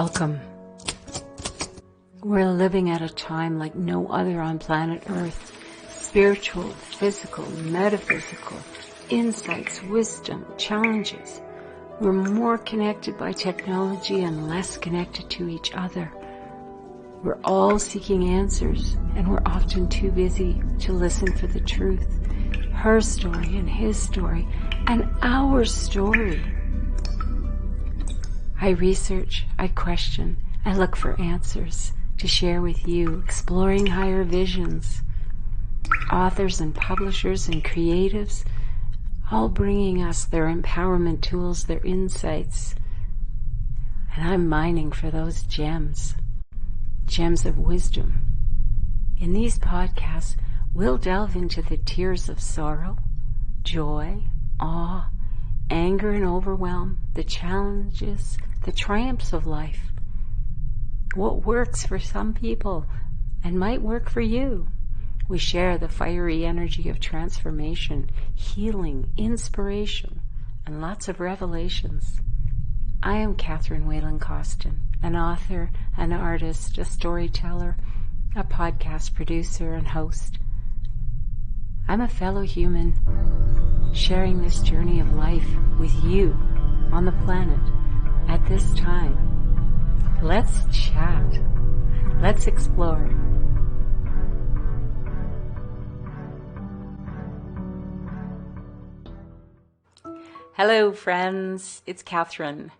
Welcome. We're living at a time like no other on planet Earth. Spiritual, physical, metaphysical, insights, wisdom, challenges. We're more connected by technology and less connected to each other. We're all seeking answers, and we're often too busy to listen for the truth. Her story and his story and our story. I research, I question, I look for answers to share with you, exploring higher visions. Authors and publishers and creatives, all bringing us their empowerment tools, their insights. And I'm mining for those gems of wisdom. In these podcasts, we'll delve into the tears of sorrow, joy, awe, anger and overwhelm, the challenges, the triumphs of life. What works for some people and might work for you. We share the fiery energy of transformation, healing, inspiration, and lots of revelations. I am Whelan Costen, an author, an artist, a storyteller, a podcast producer and host. I'm a fellow human sharing this journey of life with you on the planet at this time. Let's chat. Let's explore. Hello friends, it's Catherine.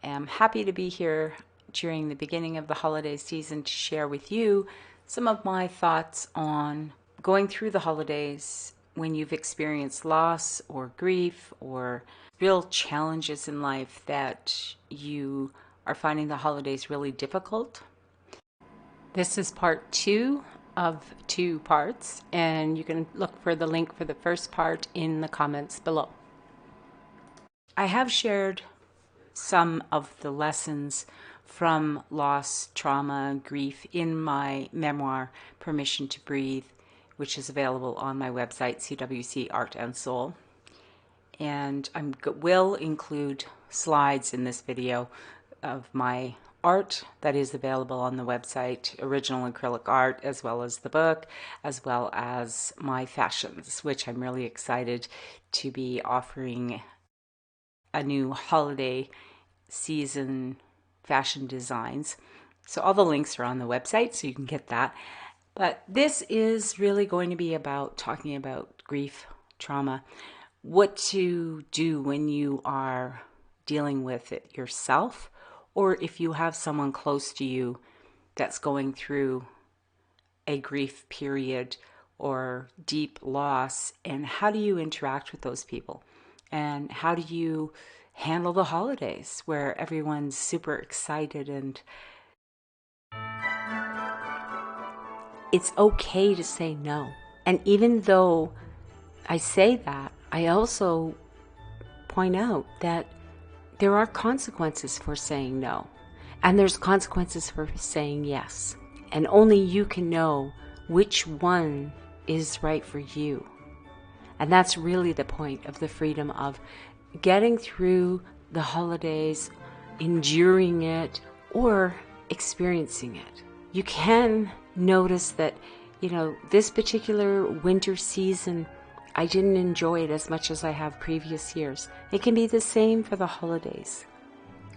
I'm happy to be here during the beginning of the holiday season to share with you some of my thoughts on going through the holidays when you've experienced loss or grief or real challenges in life that you are finding the holidays really difficult. This is part 2 of 2 parts, and you can look for the link for the first part in the comments below. I have shared some of the lessons from loss, trauma, grief in my memoir, Permission to Breathe, which is available on my website, CWC Art and Soul. And I will include slides in this video of my art that is available on the website, original acrylic art, as well as the book, as well as my fashions, which I'm really excited to be offering a new holiday season fashion designs. So all the links are on the website, so you can get that. But this is really going to be about talking about grief, trauma, what to do when you are dealing with it yourself, or if you have someone close to you that's going through a grief period or deep loss, and how do you interact with those people? And how do you handle the holidays where everyone's super excited? And it's okay to say no. And even though I say that, I also point out that there are consequences for saying no. And there's consequences for saying yes. And only you can know which one is right for you. And that's really the point of the freedom of getting through the holidays, enduring it, or experiencing it. You can notice that, this particular winter season, I didn't enjoy it as much as I have previous years. It can be the same for the holidays,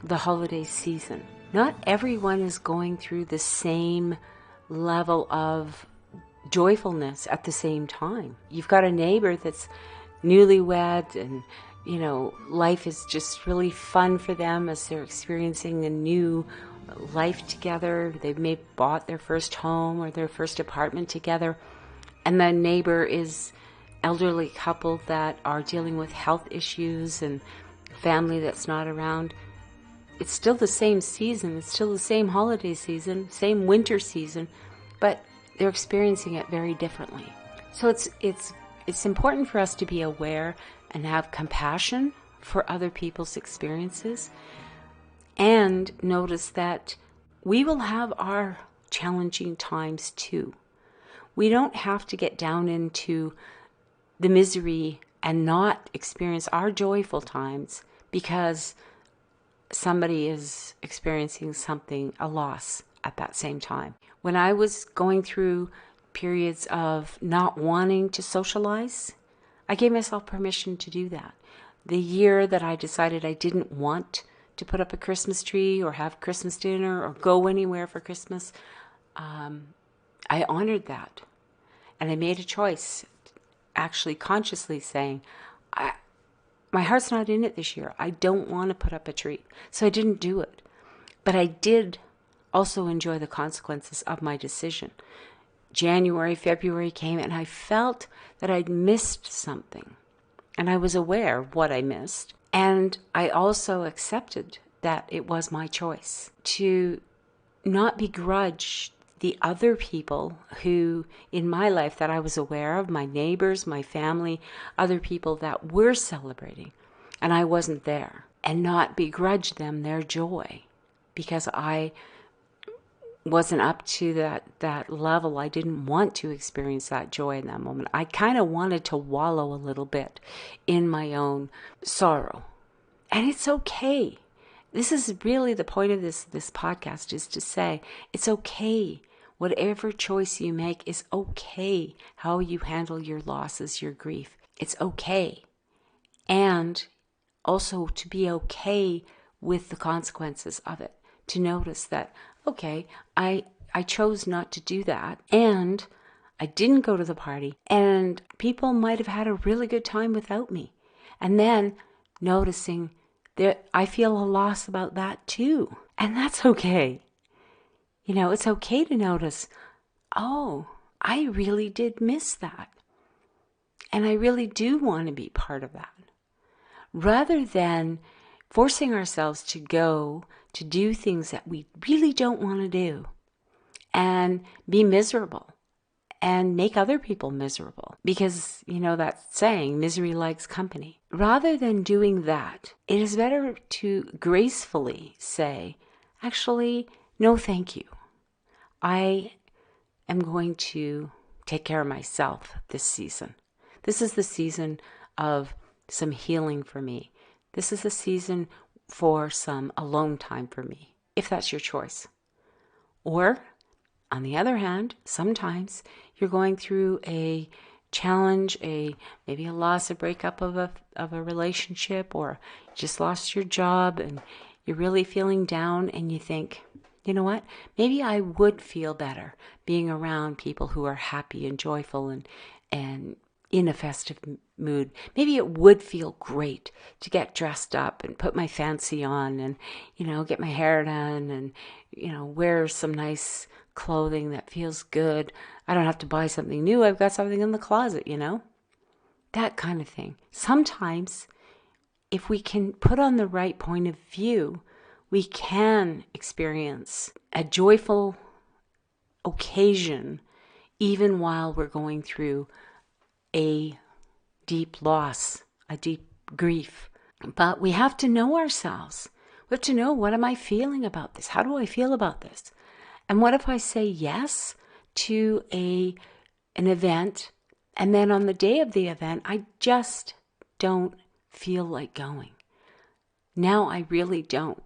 the holiday season. Not everyone is going through the same level of joyfulness at the same time. You've got a neighbor that's newlywed and, life is just really fun for them as they're experiencing a new life together. They've maybe bought their first home or their first apartment together. And the neighbor is elderly couple that are dealing with health issues and family that's not around. It's still the same season. It's still the same holiday season, same winter season, but they're experiencing it very differently. So it's important for us to be aware and have compassion for other people's experiences, and notice that we will have our challenging times too. We don't have to get down into the misery and not experience our joyful times because somebody is experiencing something, a loss at that same time. When I was going through periods of not wanting to socialize, I gave myself permission to do that. The year that I decided I didn't want to put up a Christmas tree or have Christmas dinner or go anywhere for Christmas, I honored that. And I made a choice, actually consciously saying, my heart's not in it this year. I don't want to put up a tree. So I didn't do it. But I did also enjoy the consequences of my decision. January, February came, and I felt that I'd missed something. And I was aware of what I missed. And I also accepted that it was my choice to not begrudge the other people who in my life that I was aware of, my neighbors, my family, other people that were celebrating, and I wasn't there, and not begrudge them their joy because I wasn't up to that level. I didn't want to experience that joy in that moment. I kind of wanted to wallow a little bit in my own sorrow. And it's okay. This is really the point of this podcast, is to say it's okay. Whatever choice you make is okay. How you handle your losses, your grief, it's okay. And also to be okay with the consequences of it. To notice that, okay, I chose not to do that, and I didn't go to the party, and people might have had a really good time without me. And then noticing that I feel a loss about that too. And that's okay. It's okay to notice, oh, I really did miss that. And I really do want to be part of that. Rather than forcing ourselves to go to do things that we really don't want to do and be miserable and make other people miserable. Because, that saying, misery likes company. Rather than doing that, it is better to gracefully say, actually, no, thank you. I am going to take care of myself this season. This is the season of some healing for me. This is the season for some alone time for me, if that's your choice. Or, on the other hand, sometimes you're going through a challenge, maybe a loss, a breakup of a relationship, or you just lost your job and you're really feeling down, and you think, you know what? Maybe I would feel better being around people who are happy and joyful and in a festive mood. Maybe it would feel great to get dressed up and put my fancy on and, get my hair done and, wear some nice clothing that feels good. I don't have to buy something new. I've got something in the closet, that kind of thing. Sometimes if we can put on the right point of view, we can experience a joyful occasion even while we're going through a deep loss, a deep grief. But we have to know ourselves. We have to know, what am I feeling about this? How do I feel about this? And what if I say yes to an event, and then on the day of the event, I just don't feel like going? Now I really don't.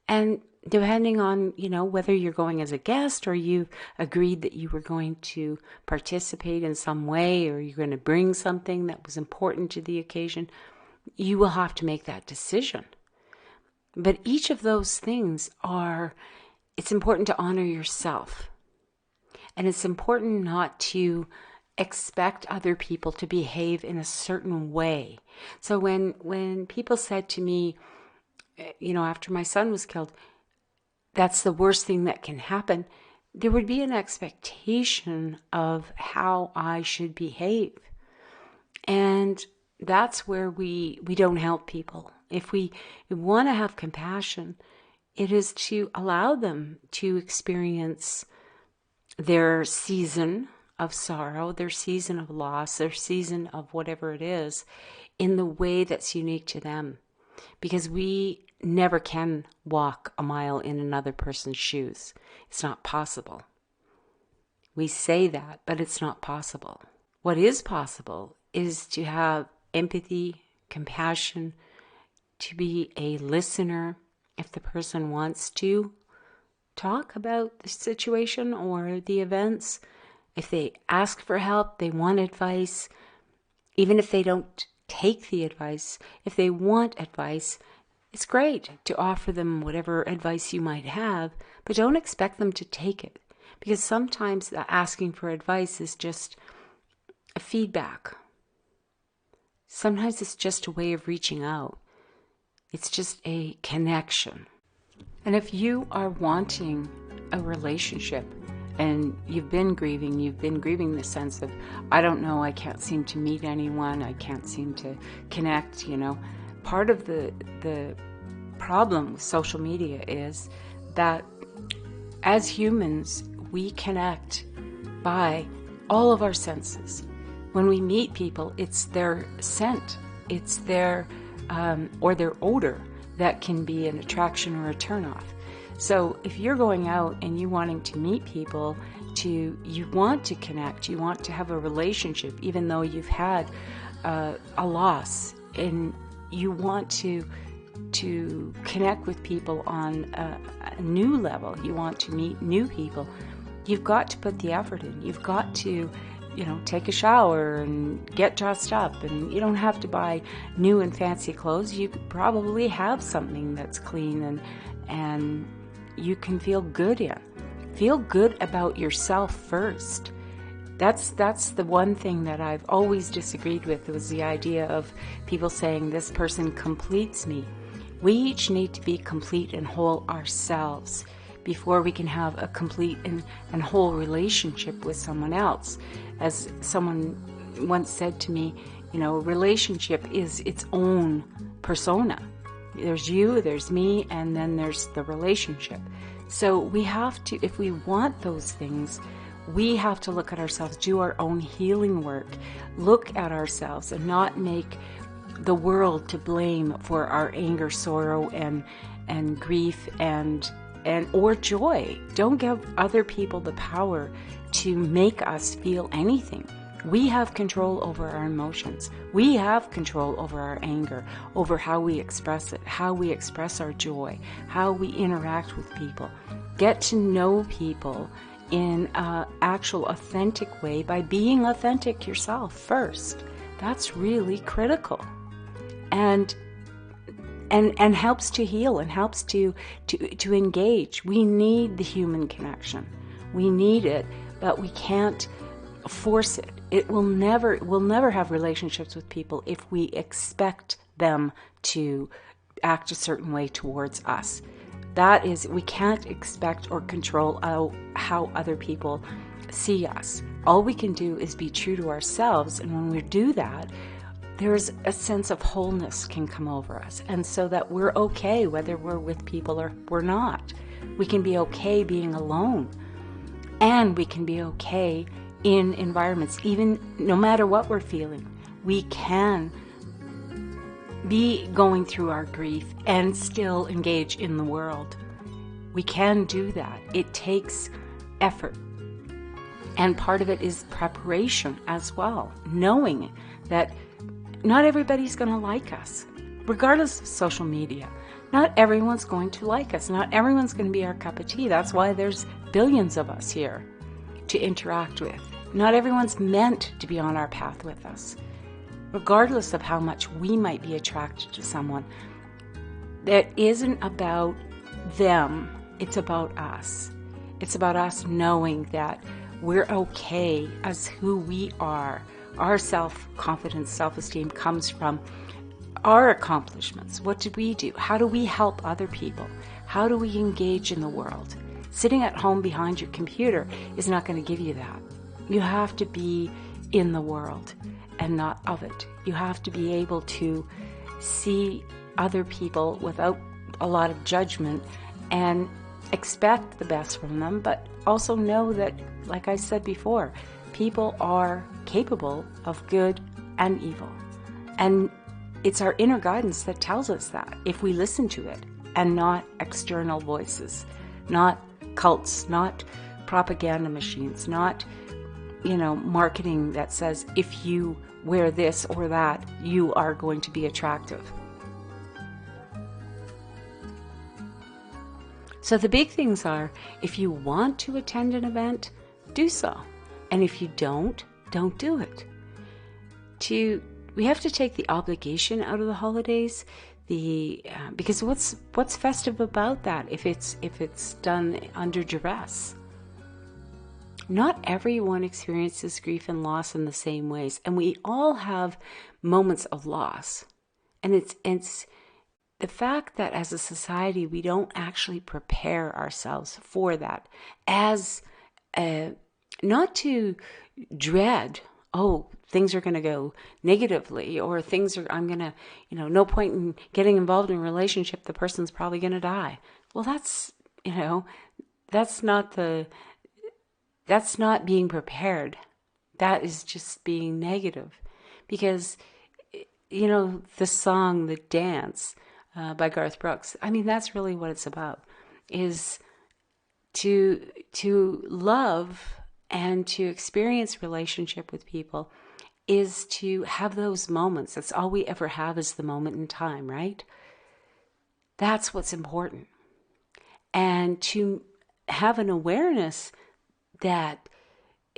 And depending on, whether you're going as a guest or you've agreed that you were going to participate in some way, or you're going to bring something that was important to the occasion, you will have to make that decision. But each of those things it's important to honor yourself. And it's important not to expect other people to behave in a certain way. So when people said to me, after my son was killed, that's the worst thing that can happen, there would be an expectation of how I should behave. And that's where we don't help people. If we want to have compassion, it is to allow them to experience their season of sorrow, their season of loss, their season of whatever it is, in the way that's unique to them. Because we never can walk a mile in another person's shoes. It's not possible. We say that, but it's not possible. What is possible is to have empathy, compassion, to be a listener if the person wants to talk about the situation or the events. If they ask for help, they want advice, even if they don't take the advice, if they want advice, it's great to offer them whatever advice you might have, but don't expect them to take it, because sometimes the asking for advice is just a feedback. Sometimes it's just a way of reaching out. It's just a connection. And if you are wanting a relationship and you've been grieving the sense of, I don't know, I can't seem to meet anyone, I can't seem to connect, part of the problem with social media is that as humans, we connect by all of our senses. When we meet people, it's their scent, it's their or their odor that can be an attraction or a turnoff. So if you're going out and you wanting to meet people, you want to connect, you want to have a relationship, even though you've had a loss, and you want to connect with people on a new level, you want to meet new people, you've got to put the effort in. You've got to take a shower and get dressed up, and you don't have to buy new and fancy clothes. You probably have something that's clean and you can feel good in. Feel good about yourself first. That's the one thing that I've always disagreed with, was the idea of people saying this person completes me. We each need to be complete and whole ourselves before we can have a complete and whole relationship with someone else. As someone once said to me, a relationship is its own persona. There's you, there's me, and then there's the relationship. So we have to, if we want those things, we have to look at ourselves, do our own healing work, look at ourselves, and not make the world to blame for our anger, sorrow, and grief and or joy. Don't give other people the power to make us feel anything. We have control over our emotions. We have control over our anger, over how we express it, how we express our joy, how we interact with people. Get to know people in an actual authentic way by being authentic yourself first. That's really critical. And helps to heal and helps to engage. We need the human connection. We need it, but we can't force it. We'll never have relationships with people if we expect them to act a certain way towards us. That is, we can't expect or control how other people see us. All we can do is be true to ourselves, and when we do that, there's a sense of wholeness can come over us, and so that we're okay whether we're with people or we're not. We can be okay being alone, and we can be okay in environments, even no matter what we're feeling. We can be going through our grief and still engage in the world. We can do that. It takes effort, and part of it is preparation as well, knowing that not everybody's going to like us, regardless of social media. Not everyone's going to like us. Not everyone's going to be our cup of tea. That's why there's billions of us here to interact with. Not everyone's meant to be on our path with us. Regardless of how much we might be attracted to someone, that isn't about them. It's about us. It's about us knowing that we're okay as who we are. Our self-confidence, self-esteem comes from our accomplishments. What did we do? How do we help other people? How do we engage in the world? Sitting at home behind your computer is not going to give you that. You have to be in the world and not of it. You have to be able to see other people without a lot of judgment and expect the best from them, but also know that, like I said before, people are capable of good and evil. And it's our inner guidance that tells us that, if we listen to it, and not external voices, not cults, not propaganda machines, not, marketing that says if you wear this or that, you are going to be attractive. So the big things are, if you want to attend an event, do so. And if you don't do it. We have to take the obligation out of the holidays, because what's festive about that if it's done under duress? Not everyone experiences grief and loss in the same ways, and we all have moments of loss. And it's the fact that as a society we don't actually prepare ourselves for that, as not to dread, oh, things are going to go negatively, or I'm going to, no point in getting involved in a relationship, the person's probably going to die. Well, that's not being prepared. That is just being negative. Because, the song, The Dance by Garth Brooks, that's really what it's about, is to love and to experience relationship with people, is to have those moments. That's all we ever have, is the moment in time, right? That's what's important. And to have an awareness that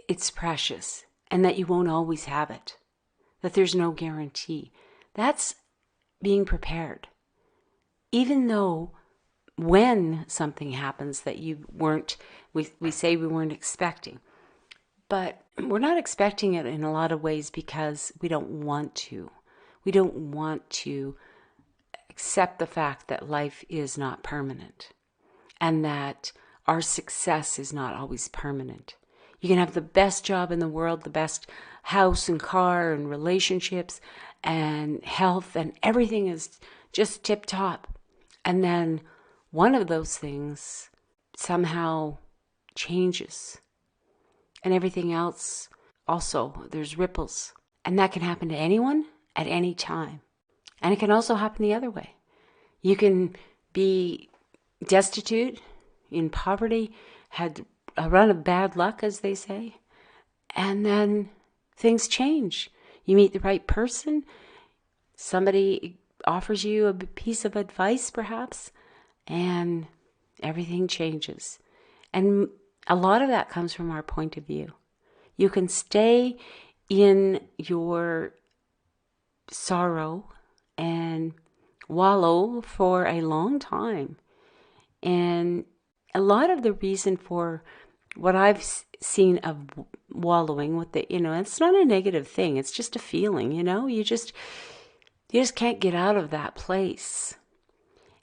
it's precious and that you won't always have it, that there's no guarantee. That's being prepared. Even though when something happens that you weren't, we say we weren't expecting, but we're not expecting it in a lot of ways because we don't want to. We don't want to accept the fact that life is not permanent and that our success is not always permanent. You can have the best job in the world, the best house and car and relationships and health, and everything is just tip top. And then one of those things somehow changes. And everything else also, there's ripples. And that can happen to anyone at any time. And it can also happen the other way. You can be destitute, in poverty, had a run of bad luck, as they say, and then things change. You meet the right person, somebody offers you a piece of advice perhaps, and everything changes. And a lot of that comes from our point of view. You can stay in your sorrow and wallow for a long time. And a lot of the reason for what I've seen of wallowing with it's not a negative thing. It's just a feeling, you just can't get out of that place.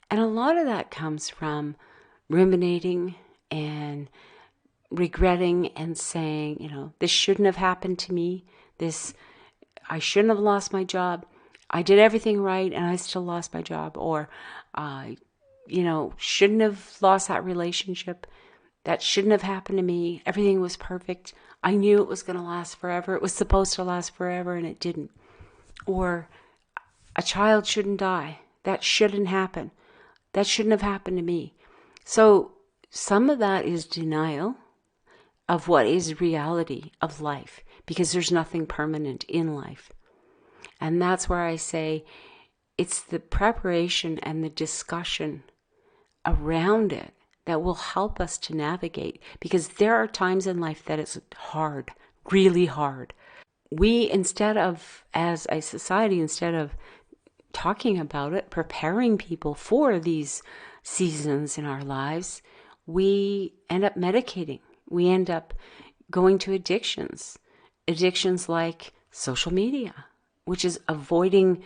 And a lot of that comes from ruminating and regretting and saying, this shouldn't have happened to me. I shouldn't have lost my job. I did everything right and I still lost my job. Or I, shouldn't have lost that relationship. That shouldn't have happened to me. Everything was perfect. I knew it was going to last forever. It was supposed to last forever and it didn't. Or a child shouldn't die. That shouldn't happen. That shouldn't have happened to me. So some of that is denial of what is reality of life, because there's nothing permanent in life. And that's where I say it's the preparation and the discussion around it that will help us to navigate, because there are times in life that it's hard, really hard. We, instead of, as a society, instead of talking about it, preparing people for these seasons in our lives, we end up medicating. We end up going to addictions like social media, which is avoiding,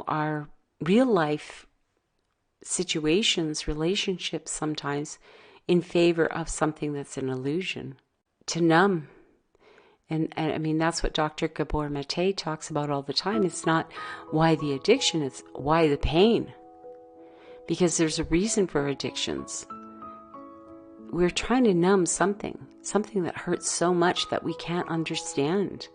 our real life situations, relationships sometimes, in favor of something that's an illusion, to numb. And that's what Dr. Gabor Mate talks about all the time. It's not why the addiction, it's why the pain. Because there's a reason for addictions. We're trying to numb something that hurts so much that we can't understand.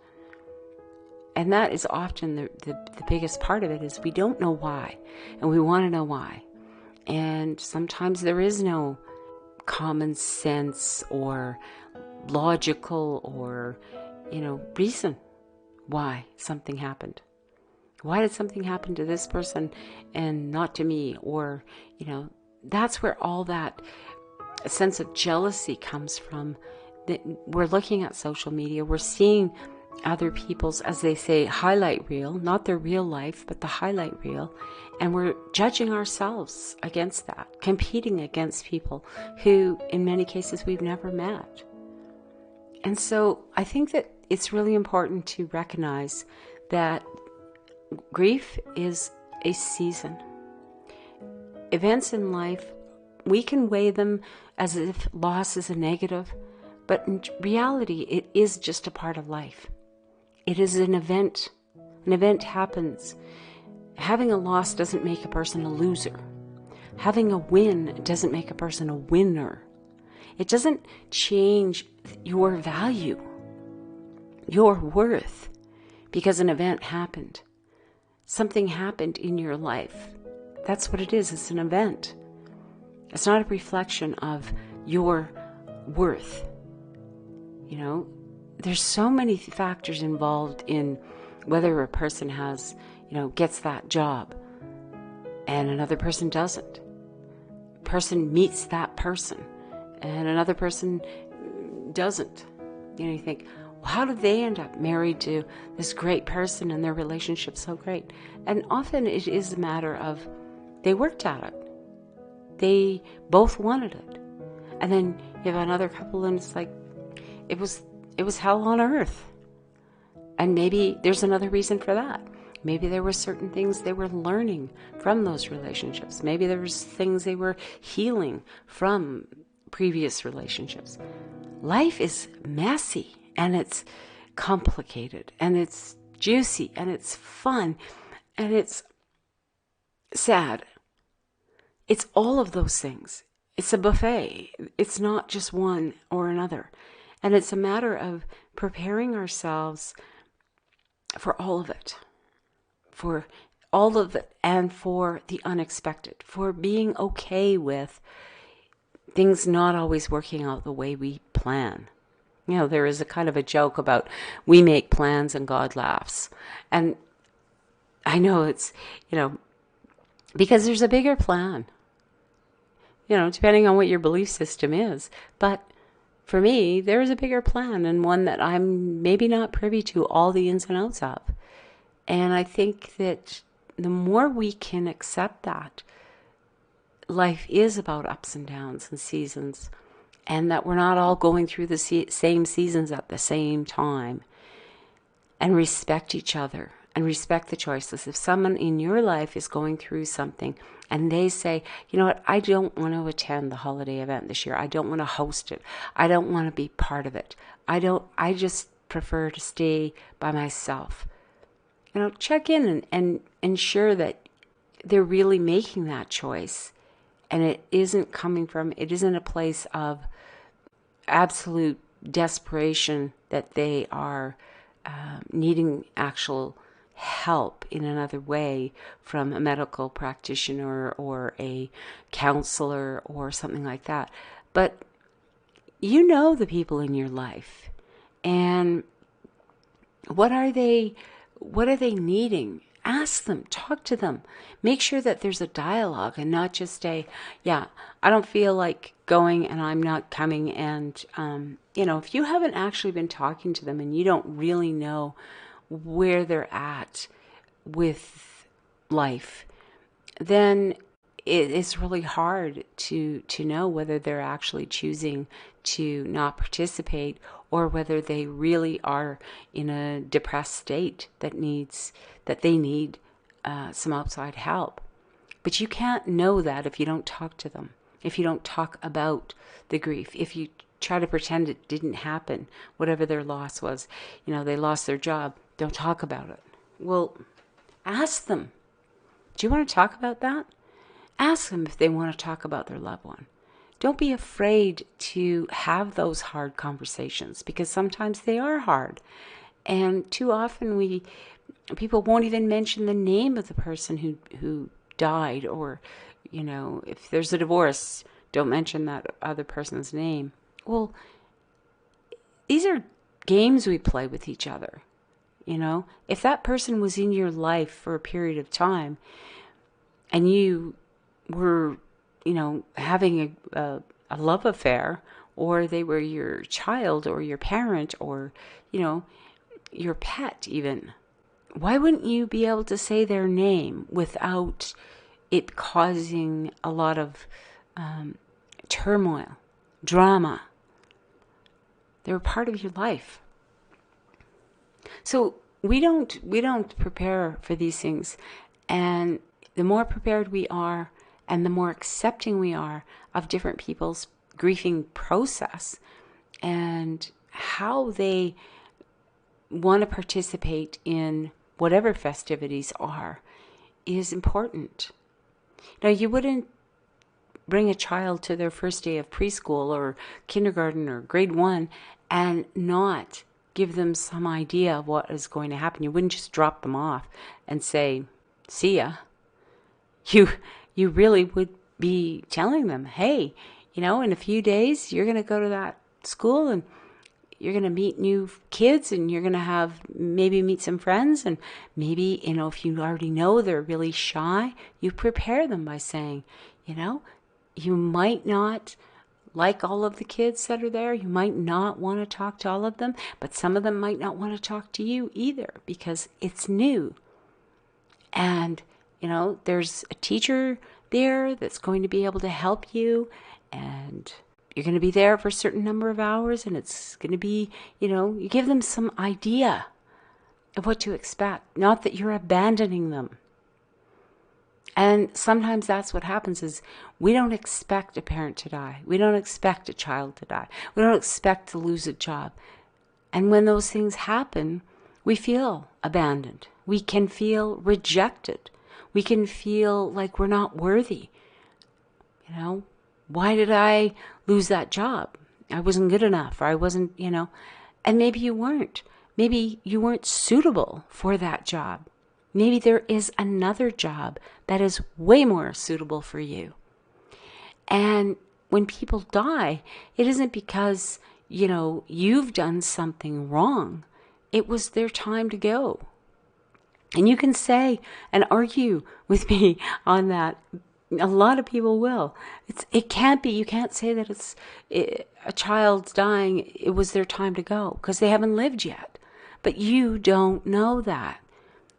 And that is often the biggest part of it, is we don't know why, and we want to know why. And sometimes there is no common sense or logical or, reason why something happened. Why did something happen to this person and not to me? Or, that's where all that a sense of jealousy comes from that we're looking at social media, we're seeing other people's, as they say, highlight reel, not their real life, but the highlight reel, and we're judging ourselves against that, competing against people who, in many cases, we've never met. And so I think that it's really important to recognize that grief is a season. Events in life, we can weigh them as if loss is a negative, but in reality, it is just a part of life. It is an event. An event happens. Having a loss doesn't make a person a loser. Having a win doesn't make a person a winner. It doesn't change your value, your worth, because an event happened. Something happened in your life. That's what it is. It's an event. It's not a reflection of your worth. You know, there's so many factors involved in whether a person has, gets that job and another person doesn't. Person meets that person and another person doesn't. You think, well, how did they end up married to this great person and their relationship so great? And often it is a matter of they worked at it. They both wanted it. And then you have another couple and it's like, it was hell on earth. And maybe there's another reason for that. Maybe there were certain things they were learning from those relationships. Maybe there was things they were healing from previous relationships. Life is messy and it's complicated and it's juicy and it's fun and it's sad. It's all of those things. It's a buffet. It's not just one or another. And it's a matter of preparing ourselves for all of it. For all of it and for the unexpected. For being okay with things not always working out the way we plan. There is a kind of a joke about we make plans and God laughs. And I know it's, because there's a bigger plan. Depending on what your belief system is. But for me, there is a bigger plan and one that I'm maybe not privy to all the ins and outs of. And I think that the more we can accept that, life is about ups and downs and seasons, and that we're not all going through the same seasons at the same time, and respect each other and respect the choices. If someone in your life is going through something and they say, you know what, I don't want to attend the holiday event this year. I don't want to host it. I don't want to be part of it. I just prefer to stay by myself. Check in and ensure that they're really making that choice. And it isn't a place of absolute desperation that they are needing actual help in another way from a medical practitioner or a counselor or something like that. But the people in your life, and what are they needing? Ask them, talk to them, make sure that there's a dialogue and not just I don't feel like going and I'm not coming. And, if you haven't actually been talking to them and you don't really know where they're at with life, then it's really hard to know whether they're actually choosing to not participate or whether they really are in a depressed state that they need some outside help. But you can't know that if you don't talk to them, if you don't talk about the grief, if you try to pretend it didn't happen, whatever their loss was. They lost their job. Don't talk about it. Well, ask them, do you want to talk about that? Ask them if they want to talk about their loved one. Don't be afraid to have those hard conversations, because sometimes they are hard. And too often people won't even mention the name of the person who died, or, if there's a divorce, don't mention that other person's name. Well, these are games we play with each other. If that person was in your life for a period of time and you were, having a a love affair, or they were your child or your parent or, your pet even. Why wouldn't you be able to say their name without it causing a lot of turmoil, drama? They were part of your life. So we don't prepare for these things, and the more prepared we are and the more accepting we are of different people's grieving process and how they want to participate in whatever festivities are is important. Now, you wouldn't bring a child to their first day of preschool or kindergarten or grade 1 and not give them some idea of what is going to happen. You wouldn't just drop them off and say, see ya. You really would be telling them, hey, in a few days you're going to go to that school and you're going to meet new kids and you're going to maybe meet some friends, and maybe, if you already know they're really shy, you prepare them by saying, you might not like all of the kids that are there. You might not want to talk to all of them, but some of them might not want to talk to you either because it's new. And, there's a teacher there that's going to be able to help you, and you're going to be there for a certain number of hours, and it's going to be, you give them some idea of what to expect, not that you're abandoning them. And sometimes that's what happens is we don't expect a parent to die. We don't expect a child to die. We don't expect to lose a job. And when those things happen, we feel abandoned. We can feel rejected. We can feel like we're not worthy. Why did I lose that job? I wasn't good enough, or I wasn't, and maybe you weren't. Maybe you weren't suitable for that job. Maybe there is another job that is way more suitable for you. And when people die, it isn't because, you've done something wrong. It was their time to go. And you can say and argue with me on that. A lot of people will. It can't be. You can't say that a child's dying, it was their time to go, because they haven't lived yet. But you don't know that.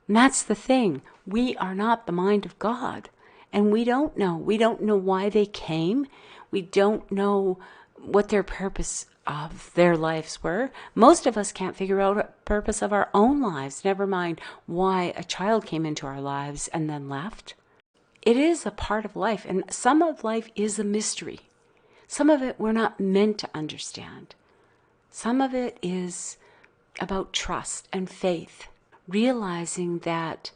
And that's the thing. We are not the mind of God. And we don't know. We don't know why they came. We don't know what their purpose of their lives were. Most of us can't figure out a purpose of our own lives, never mind why a child came into our lives and then left. It is a part of life, and some of life is a mystery. Some of it we're not meant to understand. Some of it is about trust and faith, realizing that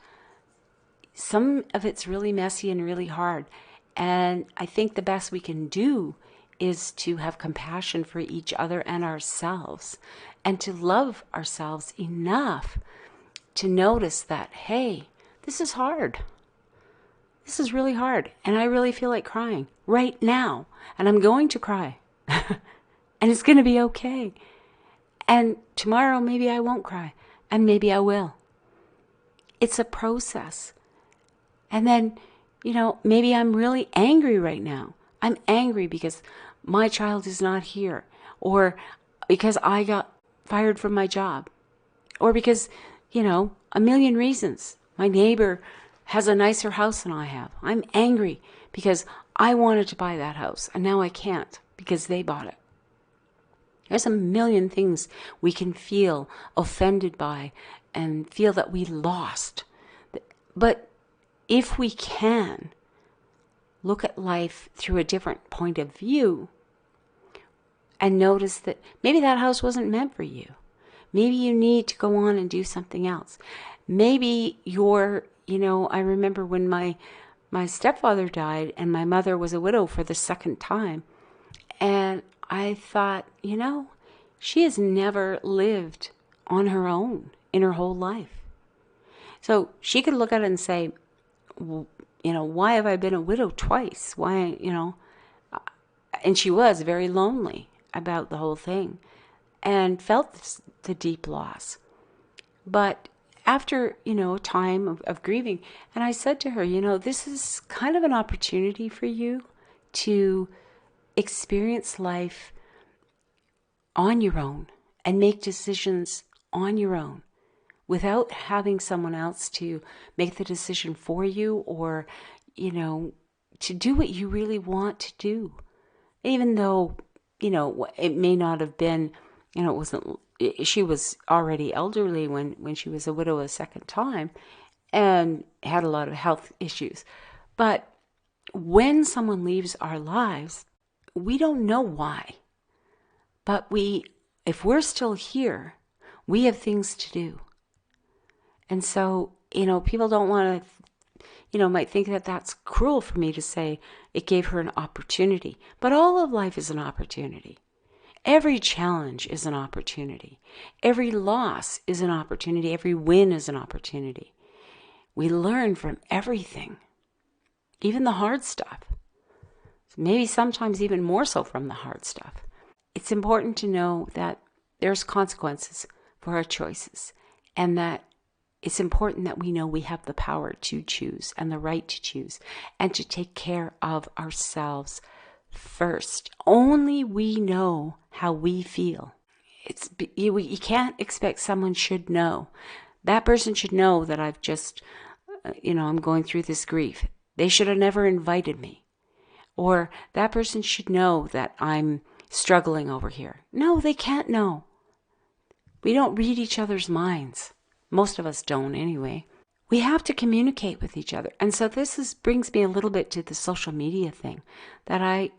some of it's really messy and really hard. And I think the best we can do is to have compassion for each other and ourselves, and to love ourselves enough to notice that, hey, this is hard. This is really hard, and I really feel like crying right now, and I'm going to cry, and it's going to be okay. And tomorrow maybe I won't cry, and maybe I will. It's a process. And then, maybe I'm really angry right now. I'm angry because my child is not here, or because I got fired from my job, or because, a million reasons. My neighbor has a nicer house than I have. I'm angry because I wanted to buy that house and now I can't because they bought it. There's a million things we can feel offended by and feel that we lost. But if we can look at life through a different point of view and notice that maybe that house wasn't meant for you. Maybe you need to go on and do something else. Maybe I remember when my stepfather died and my mother was a widow for the second time. And I thought, she has never lived on her own in her whole life. So she could look at it and say, why have I been a widow twice? Why, and she was very lonely about the whole thing and felt the deep loss. But after, a time of grieving, and I said to her, this is kind of an opportunity for you to experience life on your own and make decisions on your own without having someone else to make the decision for you, or, to do what you really want to do. Even though, it may not have been, it wasn't, she was already elderly when she was a widow a second time and had a lot of health issues. But when someone leaves our lives, we don't know why. But if we're still here, we have things to do. And so, people don't want to, might think that that's cruel for me to say it gave her an opportunity. But all of life is an opportunity. Every challenge is an opportunity. Every loss is an opportunity. Every win is an opportunity. We learn from everything, even the hard stuff. Maybe sometimes even more so from the hard stuff. It's important to know that there's consequences for our choices, and that it's important that we know we have the power to choose and the right to choose and to take care of ourselves first. Only we know how we feel. You can't expect someone should know. That person should know that I've just, I'm going through this grief. They should have never invited me. Or that person should know that I'm struggling over here. No, they can't know. We don't read each other's minds. Most of us don't anyway. We have to communicate with each other. And so this brings me a little bit to the social media thing that I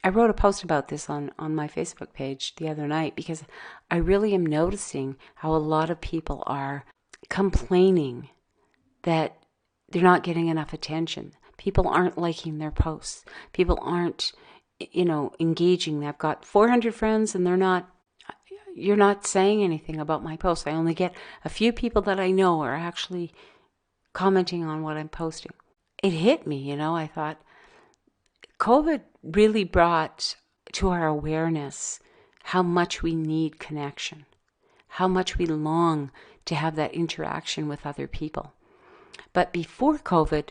wrote a post about this on my Facebook page the other night, because I really am noticing how a lot of people are complaining that they're not getting enough attention. People aren't liking their posts. People aren't, engaging. I've got 400 friends and you're not saying anything about my posts. I only get a few people that I know are actually commenting on what I'm posting. It hit me, I thought, COVID really brought to our awareness how much we need connection, how much we long to have that interaction with other people. But before COVID,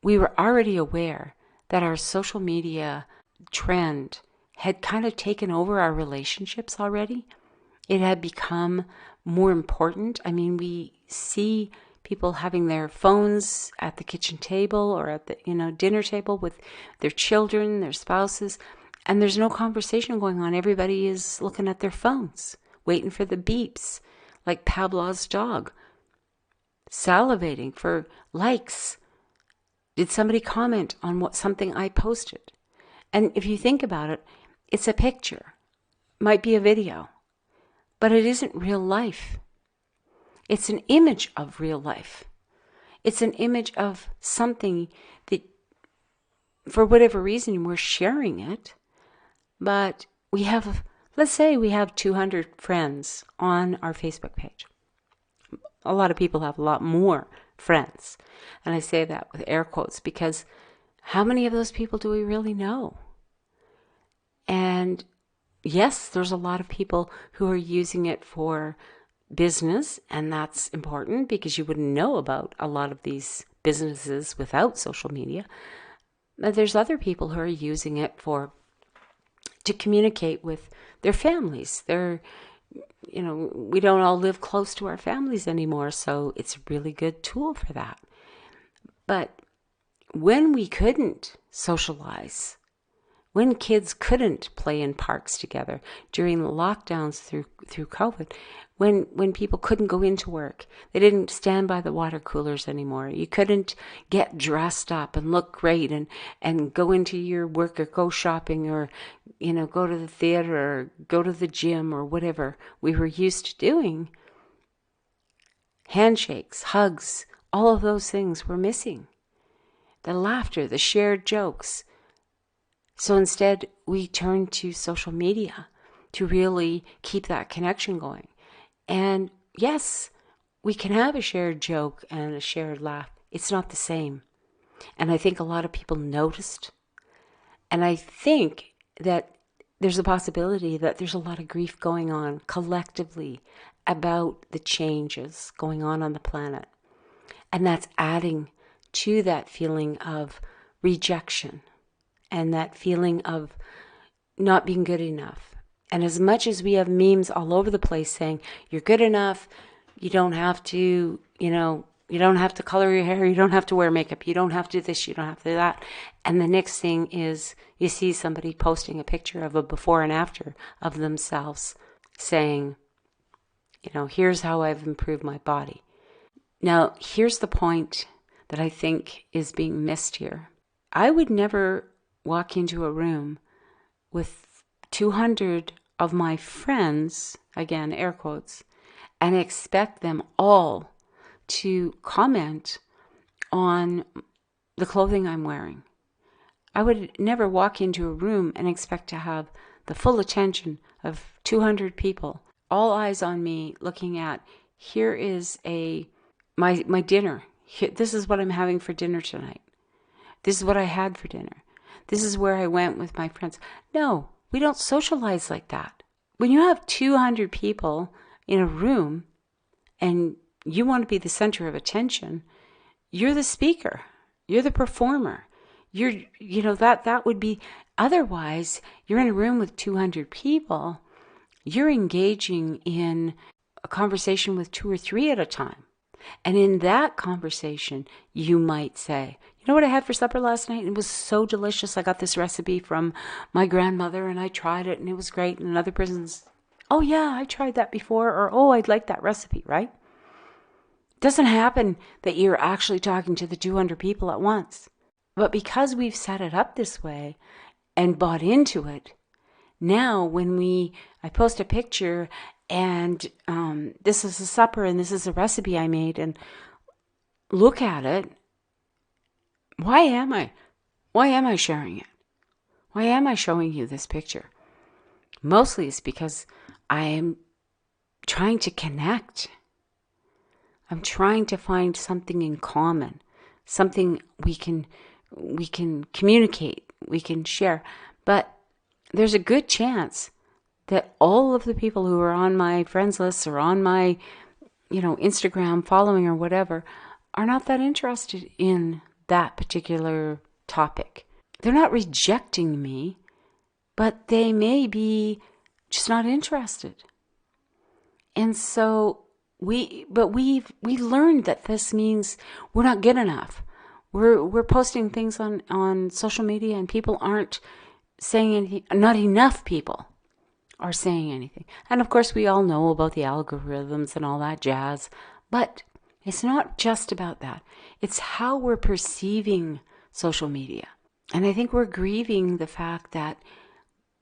we were already aware that our social media trend had kind of taken over our relationships already. It had become more important. I mean, we see people having their phones at the kitchen table or at the dinner table with their children, their spouses, and there's no conversation going on. Everybody is looking at their phones, waiting for the beeps, like Pavlov's dog, salivating for likes. Did somebody comment on something I posted? And if you think about it, it's a picture, might be a video, but it isn't real life. It's an image of real life. It's an image of something that, for whatever reason, we're sharing it, but let's say we have 200 friends on our Facebook page. A lot of people have a lot more friends. And I say that with air quotes because how many of those people do we really know? And yes, there's a lot of people who are using it for business, and that's important because you wouldn't know about a lot of these businesses without social media. But there's other people who are using it to communicate with their families. We don't all live close to our families anymore, so it's a really good tool for that. But when we couldn't socialize, when kids couldn't play in parks together during the lockdowns through COVID, when people couldn't go into work, they didn't stand by the water coolers anymore. You couldn't get dressed up and look great and go into your work or go shopping or, go to the theater or go to the gym or whatever we were used to doing. Handshakes, hugs, all of those things were missing. The laughter, the shared jokes. So instead, we turned to social media to really keep that connection going. And yes, we can have a shared joke and a shared laugh. It's not the same. And I think a lot of people noticed. And I think that there's a possibility that there's a lot of grief going on collectively about the changes going on the planet. And that's adding to that feeling of rejection and that feeling of not being good enough. And as much as we have memes all over the place saying, you're good enough, you don't have to, you don't have to color your hair, you don't have to wear makeup, you don't have to do this, you don't have to do that. And the next thing is you see somebody posting a picture of a before and after of themselves saying, here's how I've improved my body. Now, here's the point that I think is being missed here. I would never walk into a room with 200 of my friends, again, air quotes, and expect them all to comment on the clothing I'm wearing. I would never walk into a room and expect to have the full attention of 200 people, all eyes on me, looking at, here is my dinner. This is what I'm having for dinner tonight. This is what I had for dinner. This is where I went with my friends. No, we don't socialize like that. When you have 200 people in a room and you want to be the center of attention, you're the speaker. You're the performer. That would be, otherwise, you're in a room with 200 people. You're engaging in a conversation with 2 or 3 at a time. And in that conversation, you might say, you know what I had for supper last night? It was so delicious. I got this recipe from my grandmother and I tried it and it was great. And another person's, oh yeah, I tried that before. Or, oh, I'd like that recipe, right? It doesn't happen that you're actually talking to the 200 people at once. But because we've set it up this way and bought into it, now when I post a picture and this is a supper and this is a recipe I made and look at it, why am I sharing it? Why am I showing you this picture? Mostly it's because I am trying to connect. I'm trying to find something in common, something we can communicate, we can share. But there's a good chance that all of the people who are on my friends list or on my, Instagram following or whatever are not that interested in that particular topic. They're not rejecting me, but they may be just not interested. And so we learned that this means we're not good enough. We're posting things on social media and people aren't saying anything. Not enough people are saying anything. And of course we all know about the algorithms and all that jazz, but it's not just about that. It's how we're perceiving social media. And I think we're grieving the fact that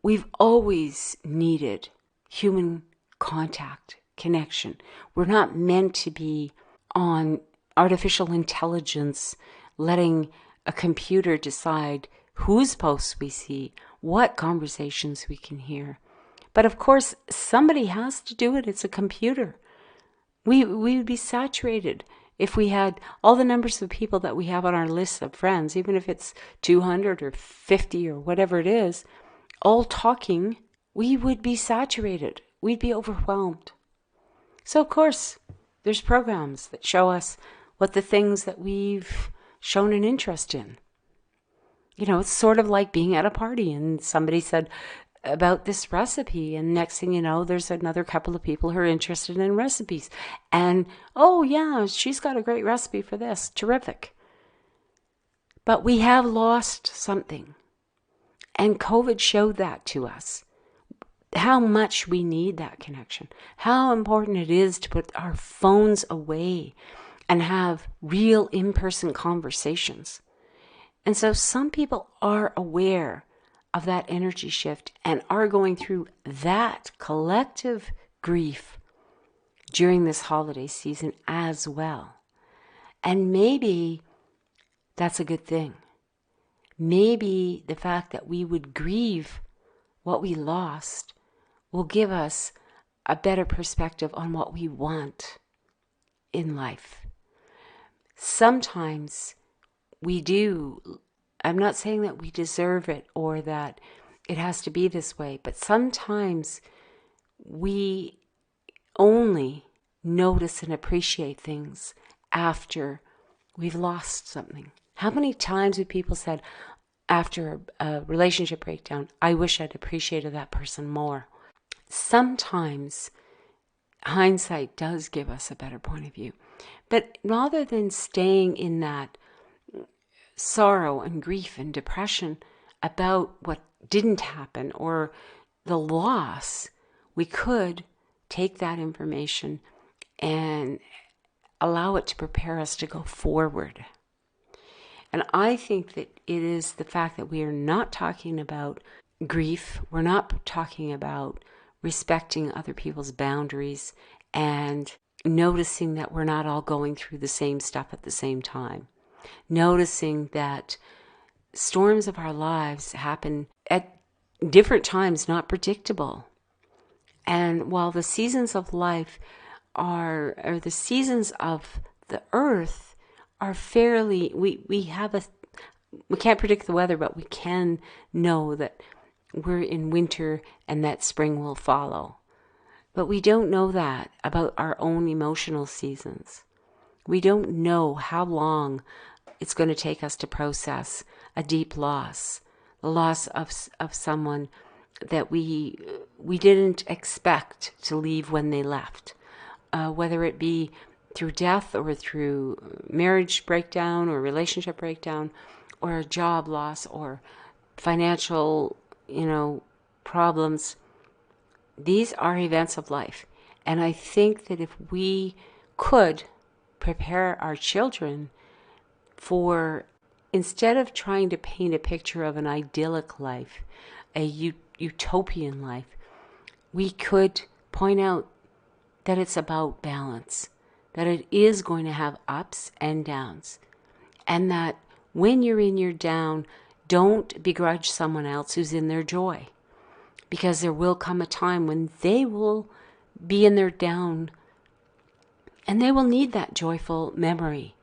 we've always needed human contact, connection. We're not meant to be on artificial intelligence, letting a computer decide whose posts we see, what conversations we can hear. But of course, somebody has to do it. It's a computer. We would be saturated if we had all the numbers of people that we have on our list of friends, even if it's 200 or 50 or whatever it is, all talking, we would be saturated. We'd be overwhelmed. So of course, there's programs that show us what the things that we've shown an interest in. It's sort of like being at a party and somebody said about this recipe, and next thing you know, there's another couple of people who are interested in recipes. And, oh yeah, she's got a great recipe for this. Terrific. But we have lost something. And COVID showed that to us. How much we need that connection. How important it is to put our phones away and have real in-person conversations. And so some people are aware of that energy shift and are going through that collective grief during this holiday season as well. And maybe that's a good thing. Maybe the fact that we would grieve what we lost will give us a better perspective on what we want in life. Sometimes we do. I'm not saying that we deserve it or that it has to be this way, but sometimes we only notice and appreciate things after we've lost something. How many times have people said, after a relationship breakdown, I wish I'd appreciated that person more. Sometimes hindsight does give us a better point of view. But rather than staying in that sorrow and grief and depression about what didn't happen or the loss, we could take that information and allow it to prepare us to go forward. And I think that it is the fact that we are not talking about grief, we're not talking about respecting other people's boundaries and noticing that we're not all going through the same stuff at the same time. Noticing that storms of our lives happen at different times, not predictable. And while the seasons of life or the seasons of the earth are fairly, we can't predict the weather, but we can know that we're in winter and that spring will follow. But we don't know that about our own emotional seasons. We don't know how long it's going to take us to process a deep loss, the loss of someone that we didn't expect to leave when they left, whether it be through death or through marriage breakdown or relationship breakdown or a job loss or financial, problems. These are events of life. And I think that if we could prepare our children for, instead of trying to paint a picture of an idyllic life, a utopian life, we could point out that it's about balance, that it is going to have ups and downs, and that when you're in your down, don't begrudge someone else who's in their joy, because there will come a time when they will be in their down and they will need that joyful memory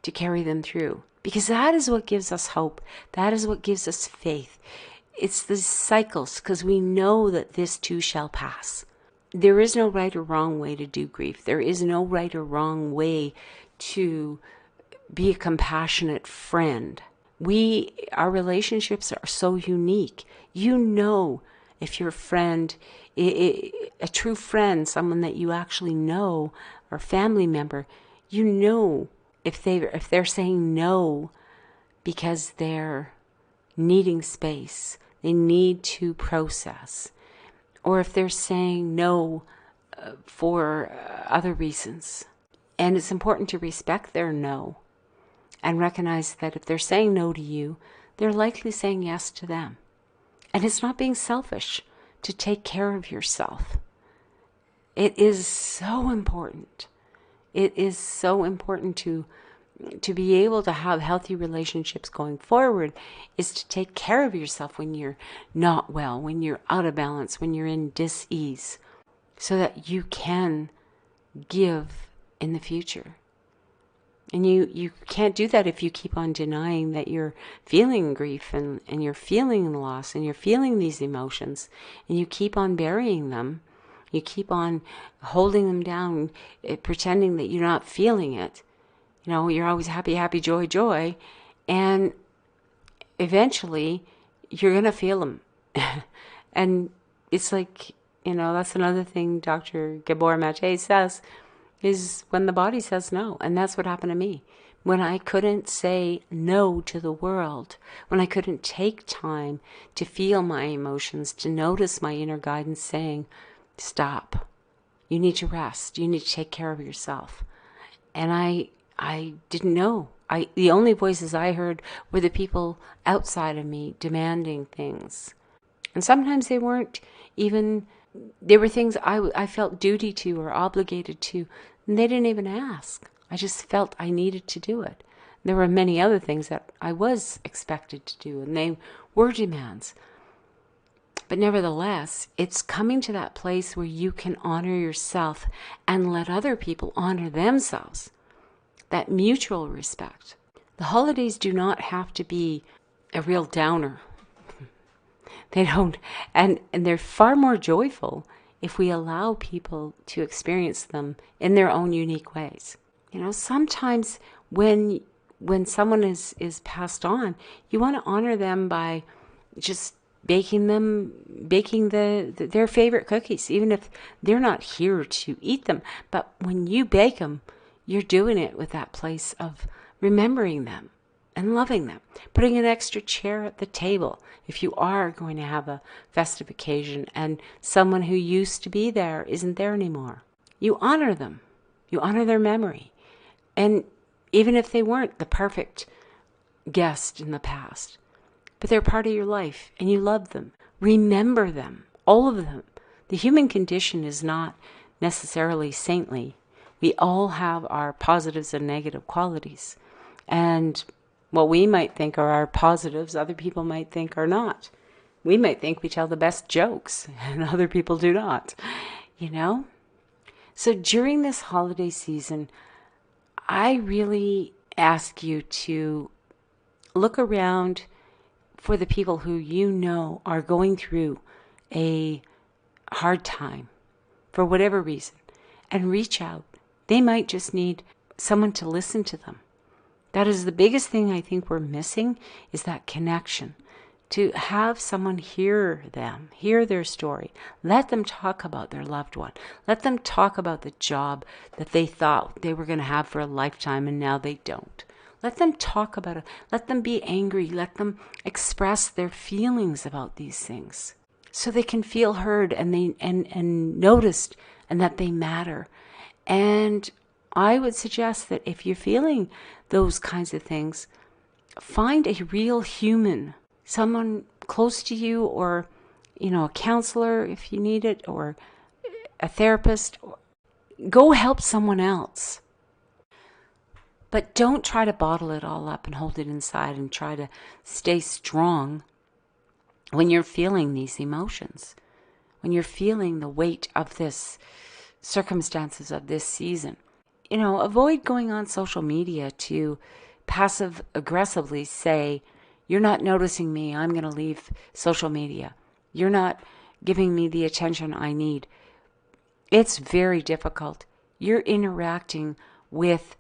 to carry them through, because that is what gives us hope. That is what gives us faith. It's the cycles, because we know that this too shall pass. There is no right or wrong way to do grief. There is no right or wrong way to be a compassionate friend. Our relationships are so unique. If your friend, a true friend, someone that you actually know, or family member, if they're saying no because they're needing space, they need to process, or if they're saying no for other reasons. And it's important to respect their no and recognize that if they're saying no to you, they're likely saying yes to them. And it's not being selfish to take care of yourself. It is so important. It is so important to be able to have healthy relationships going forward, is to take care of yourself when you're not well, when you're out of balance, when you're in dis-ease, so that you can give in the future. And you can't do that if you keep on denying that you're feeling grief and you're feeling loss and you're feeling these emotions, and you keep on burying them. You keep on holding them down, pretending that you're not feeling it. You're always happy, happy, joy, joy. And eventually you're going to feel them. And it's like, that's another thing Dr. Gabor Mate says, is when the body says no. And that's what happened to me. When I couldn't say no to the world, when I couldn't take time to feel my emotions, to notice my inner guidance saying, stop. You need to rest. You need to take care of yourself. And I didn't know. The only voices I heard were the people outside of me demanding things. And sometimes they weren't even, they were things I felt duty to or obligated to, and they didn't even ask. I just felt I needed to do it. There were many other things that I was expected to do, and they were demands. But nevertheless, it's coming to that place where you can honor yourself and let other people honor themselves. That mutual respect. The holidays do not have to be a real downer. They don't. And they're far more joyful if we allow people to experience them in their own unique ways. Sometimes when when someone is passed on, you want to honor them by just baking their favorite cookies, even if they're not here to eat them. But when you bake them, you're doing it with that place of remembering them and loving them, putting an extra chair at the table if you are going to have a festive occasion and someone who used to be there isn't there anymore. You honor them. You honor their memory. And even if they weren't the perfect guest in the past, but they're part of your life and you love them. Remember them, all of them. The human condition is not necessarily saintly. We all have our positives and negative qualities. And what we might think are our positives, other people might think are not. We might think we tell the best jokes and other people do not, you know? So during this holiday season, I really ask you to look around for the people who you know are going through a hard time for whatever reason and reach out. They might just need someone to listen to them. That is the biggest thing I think we're missing, is that connection. To have someone hear them, hear their story. Let them talk about their loved one. Let them talk about the job that they thought they were going to have for a lifetime and now they don't. Let them talk about it. Let them be angry. Let them express their feelings about these things so they can feel heard and noticed and that they matter. And I would suggest that if you're feeling those kinds of things, find a real human, someone close to you, or, a counselor if you need it, or a therapist. Go help someone else. But don't try to bottle it all up and hold it inside and try to stay strong when you're feeling these emotions, when you're feeling the weight of this circumstances of this season. Avoid going on social media to passive aggressively say, you're not noticing me, I'm going to leave social media. You're not giving me the attention I need. It's very difficult. You're interacting with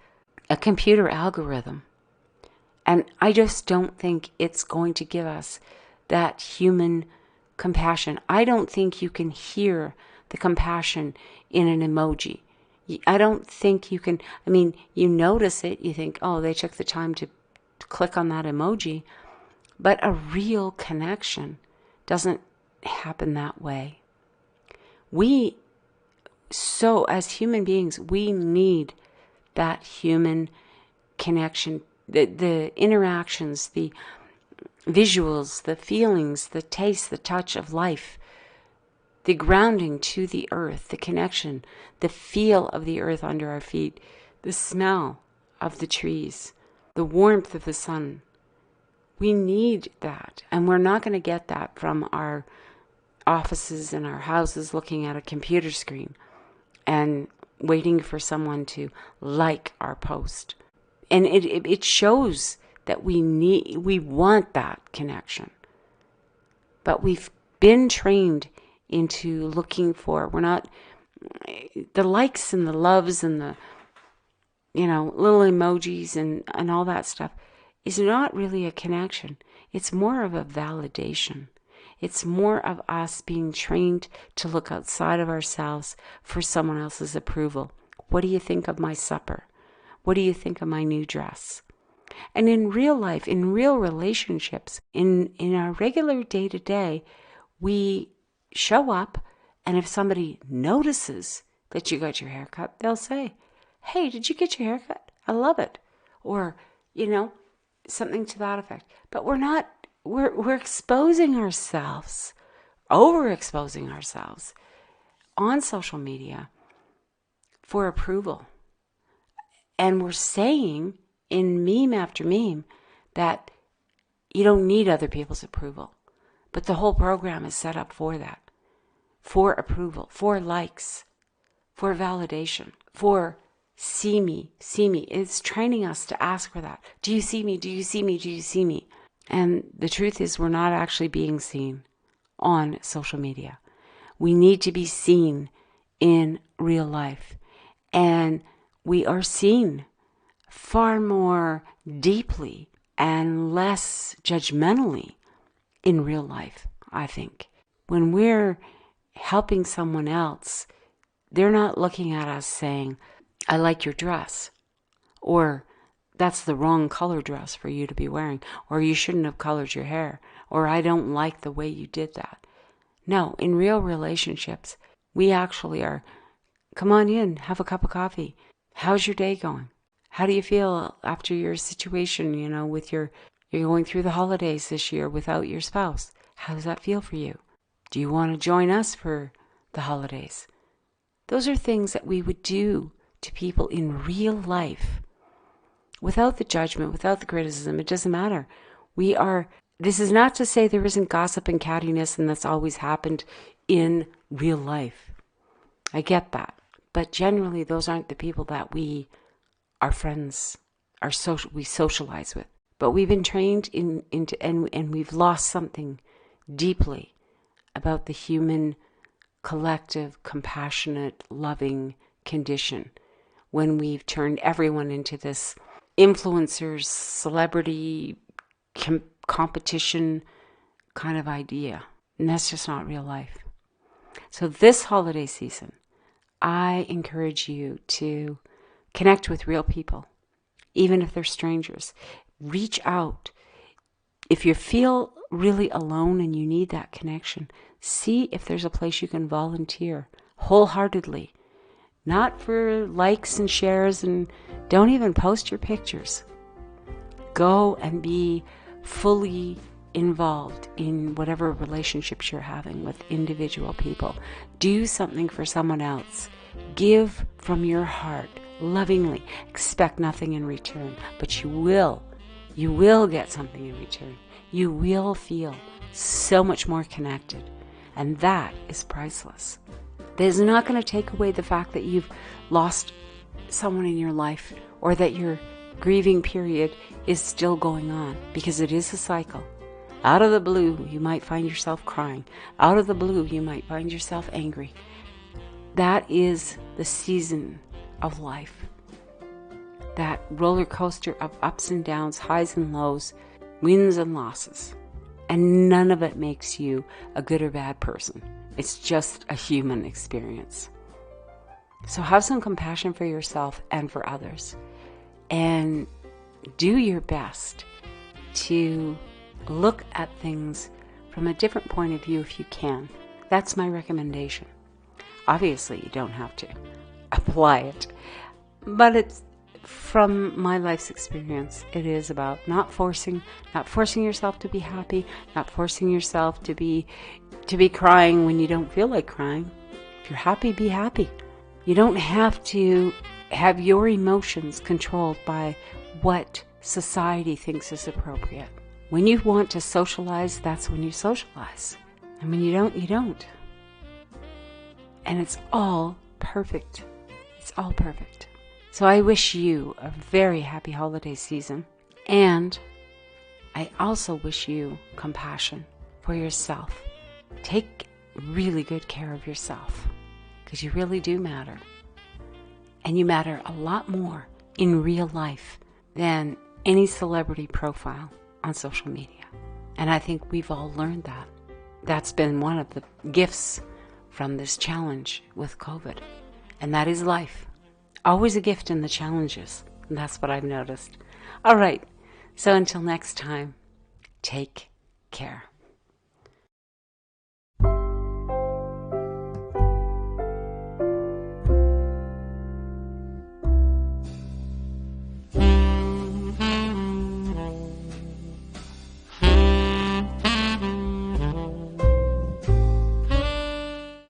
a computer algorithm. And I just don't think it's going to give us that human compassion. I don't think you can hear the compassion in an emoji. I don't think you can, you notice it, you think, oh, they took the time to click on that emoji. But a real connection doesn't happen that way. As human beings, we need that human connection, the interactions, the visuals, the feelings, the taste, the touch of life, the grounding to the earth, the connection, the feel of the earth under our feet, the smell of the trees, the warmth of the sun. We need that, and we're not going to get that from our offices and our houses looking at a computer screen and waiting for someone to like our post. And it shows that we want that connection. But we've been trained into looking for, we're not, the likes and the loves and the, little emojis and all that stuff is not really a connection. It's more of a validation. It's more of us being trained to look outside of ourselves for someone else's approval. What do you think of my supper? What do you think of my new dress? And in real life, in real relationships, in our regular day-to-day, we show up, and if somebody notices that you got your hair cut, they'll say, hey, did you get your hair cut? I love it. Or, something to that effect. But we're exposing ourselves, overexposing ourselves on social media for approval. And we're saying in meme after meme that you don't need other people's approval. But the whole program is set up for that. For approval, for likes, for validation, for see me, see me. It's training us to ask for that. Do you see me? Do you see me? Do you see me? And the truth is, we're not actually being seen on social media. We need to be seen in real life. And we are seen far more deeply and less judgmentally in real life, I think. When we're helping someone else, they're not looking at us saying, I like your dress, or that's the wrong color dress for you to be wearing, or you shouldn't have colored your hair, or I don't like the way you did that. No, in real relationships, we actually are, come on in, have a cup of coffee. How's your day going? How do you feel after your situation, with you're going through the holidays this year without your spouse? How does that feel for you? Do you want to join us for the holidays? Those are things that we would do to people in real life without the judgment, without the criticism. It doesn't matter. This is not to say there isn't gossip and cattiness and that's always happened in real life. I get that. But generally, those aren't the people that we are friends, we socialize with. But we've been trained and we've lost something deeply about the human, collective, compassionate, loving condition when we've turned everyone into this influencers, celebrity, competition kind of idea. And that's just not real life. So this holiday season, I encourage you to connect with real people, even if they're strangers. Reach out. If you feel really alone and you need that connection, see if there's a place you can volunteer wholeheartedly. Not for likes and shares, and don't even post your pictures. Go and be fully involved in whatever relationships you're having with individual people. Do something for someone else. Give from your heart, lovingly. Expect nothing in return, but you will get something in return. You will feel so much more connected, and that is priceless. That is not going to take away the fact that you've lost someone in your life or that your grieving period is still going on, because it is a cycle. Out of the blue, you might find yourself crying. Out of the blue, you might find yourself angry. That is the season of life. That roller coaster of ups and downs, highs and lows, wins and losses. And none of it makes you a good or bad person. It's just a human experience. So have some compassion for yourself and for others. And do your best to look at things from a different point of view if you can. That's my recommendation. Obviously, you don't have to apply it. But it's from my life's experience, it is about not forcing yourself to be happy, not forcing yourself to be crying when you don't feel like crying. If you're happy, be happy. You don't have to have your emotions controlled by what society thinks is appropriate. When you want to socialize, that's when you socialize. And when you don't, you don't. And it's all perfect. It's all perfect. So I wish you a very happy holiday season. And I also wish you compassion for yourself. Take really good care of yourself, because you really do matter. And you matter a lot more in real life than any celebrity profile on social media. And I think we've all learned that. That's been one of the gifts from this challenge with COVID. And that is life. Always a gift in the challenges. And that's what I've noticed. All right. So until next time, take care.